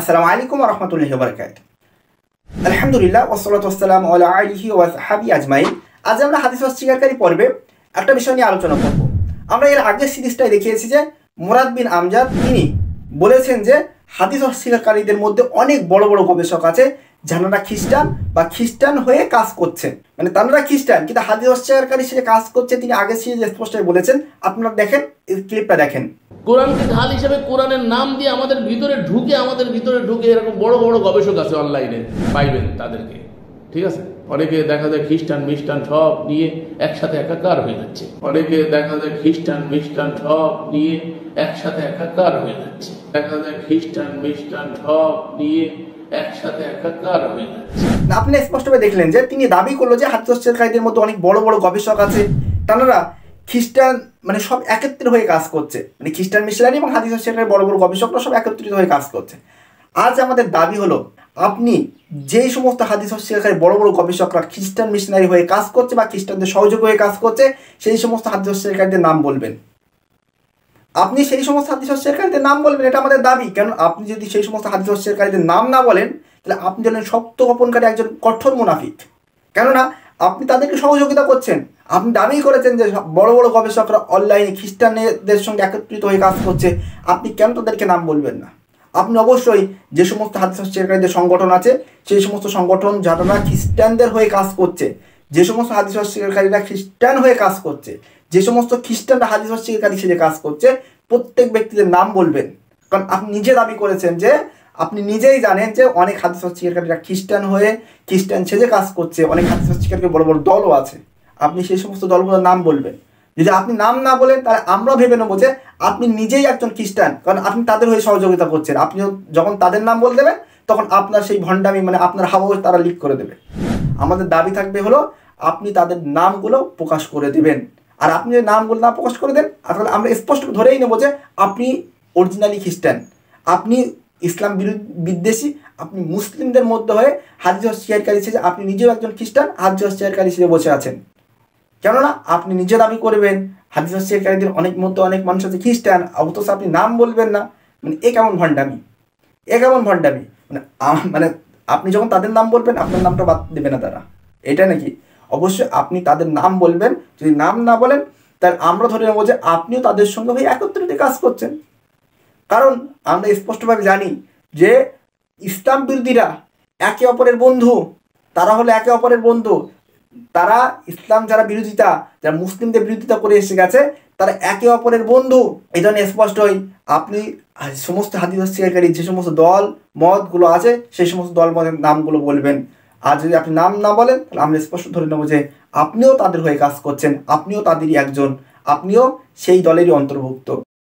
আসসালামু আলাইকুম ওয়া রাহমাতুল্লাহি ওয়া বারাকাতুহু। আলহামদুলিল্লাহ ওয়াসসালাতু ওয়াসসালামু আলা আলিহি ওয়া সাহবিহি আজমাইন। আজ আমরা হাদিস অস্বীকারী পর্বে একটা বিষয় নিয়ে আলোচনা করব। আমরা এর আগের সিরিজটাই দেখিয়েছি যে মুরাদ বিন আমজাদ তিনি বলেছেন যে হাদিস অস্বীকারীদের মধ্যে অনেক বড় বড় গবেষক আছে যারা খ্রিস্টান বা খ্রিস্টান হয়ে কাজ করছেন, মানে তারা খ্রিস্টান কিন্তু হাদিস অস্বীকারী হিসেবে কাজ করছে। তিনি আগের সিরিজে স্পষ্টই বলেছেন, আপনারা দেখেন এই ক্লিপটা দেখেন। কোরআনকে ঢাল হিসেবে কোরআনের নাম দিয়ে আমাদের ভিতরে ঢুকে এরকম বড় বড় গবেষক আছে, অনলাইনে পাইবেন তাদেরকে। ঠিক আছে, অনেকে দেখা যায় খ্রিস্টান মিস্টান সব নিয়ে একসাথে একাকার হয়ে যাচ্ছে। আপনি স্পষ্টভাবে দেখলেন যে তিনি দাবি করলো যে হাদিস অস্বীকারীদের মধ্যে অনেক বড় বড় গবেষক আছে, তারা খ্রিস্টান মানে সব একত্রিত হয়ে কাজ করছে, মানে খ্রিস্টান মিশনারি এবং হাদিস অস্বীকারী বড় বড় গবেষকরা সব একত্রিত হয়ে কাজ করছে। আজ আমাদের দাবি হলো, আপনি যেই সমস্ত হাদিস অস্বীকারী বড় বড় গবেষকরা খ্রিস্টান মিশনারি হয়ে কাজ করছে বা খ্রিস্টানদের সহযোগী হয়ে কাজ করছে, সেই সমস্ত হাদিস অস্বীকারীদের নাম বলবেন। আপনি সেই সমস্ত হাদিস অস্বীকারীদের নাম বলবেন, এটা আমাদের দাবি। কারণ আপনি যদি সেই সমস্ত হাদিস অস্বীকারীদের নাম না বলেন, তাহলে আপনি যেন সত্য গোপনকারী একজন কঠোর মুনাফিক। কেননা আপনি তাদেরকে সহযোগিতা করছেন। আপনি দাবি করেছেন যে বড় বড় গবেষকরা অনলাইনে খ্রিস্টানদের সঙ্গে একত্রিত হয়ে কাজ করছে, আপনি কেন তাদেরকে নাম বলবেন না? আপনি অবশ্যই যে সমস্ত হাদিস অস্বীকারীদের সংগঠন আছে, সেই সমস্ত সংগঠন যারা খ্রিস্টানদের হয়ে কাজ করছে, যে সমস্ত হাদিস অস্বীকারীরা খ্রিস্টান হয়ে কাজ করছে, যে সমস্ত খ্রিস্টানরা হাদিস অস্বীকারী হিসেবে কাজ করছে, প্রত্যেক ব্যক্তিদের নাম বলবেন। কারণ আপনি নিজে দাবি করেছেন যে আপনি নিজেই জানেন যে অনেক হাদিস অস্বীকারীরা খ্রিস্টান হয়ে খ্রিস্টান সেজে কাজ করছে, অনেক হাদিস অস্বীকারী বড় বড় দলও আছে। আপনি সেই সমস্ত দলগুলোর নাম বলবেন। যদি আপনি নাম না বলেন, তাহলে আমরা ভেবে নেবো যে আপনি নিজেই একজন খ্রিস্টান, কারণ আপনি তাদের হয়ে সহযোগিতা করছেন। আপনি যখন তাদের নাম বলে দেবেন, তখন আপনার সেই ভণ্ডামি মানে আপনার হাওয়া তারা লিক করে দেবে। আমাদের দাবি থাকবে হলো, আপনি তাদের নামগুলো প্রকাশ করে দেবেন। আর আপনি যদি নামগুলো না প্রকাশ করে দেন, তাহলে আমরা স্পষ্ট ধরেই নেবো যে আপনি অরিজিনালি খ্রিস্টান, আপনি ইসলাম বিদ্বেষী, আপনি মুসলিমদের মধ্যে হয়ে হাদিস অস্বীকারী হিসেবে আপনি নিজেও একজন খ্রিস্টান হাদিস অস্বীকারী হিসেবে বসে আছেন। কেননা আপনি নিজে দাবি করবেন হাদিস অস্বীকারীদের অনেক মানুষ আছে খ্রিস্টান, অথচ আপনি নাম বলবেন না। মানে এ কেমন ভণ্ডামি, মানে আপনি যখন তাদের নাম বলবেন, আপনার নামটা বাদ দেবে না তারা, এটা নাকি? অবশ্যই আপনি তাদের নাম বলবেন। যদি নাম না বলেন, তাহলে আমরা ধরে নেবো যে আপনিও তাদের সঙ্গে হয়ে একত্রিত কাজ করছেন। কারণ আমরা স্পষ্টভাবে জানি যে ইসলাম বিরোধীরা একে অপরের বন্ধু, তারা হলো একে অপরের বন্ধু। তারা ইসলাম যারা বিরোধিতা, যারা মুসলিমদের বিরোধিতা করে এসে গেছে, তারা একে অপরের বন্ধু। এই জন্য স্পষ্টই আপনি সমস্ত হাদিস অস্বীকারী যে সমস্ত দল মতগুলো আছে, সেই সমস্ত দল মতের নামগুলো বলবেন। আর যদি আপনি নাম না বলেন, তাহলে আমরা স্পষ্ট ধরে নেবো যে আপনিও তাদের হয়ে কাজ করছেন, আপনিও তাদেরই একজন, আপনিও সেই দলেরই অন্তর্ভুক্ত।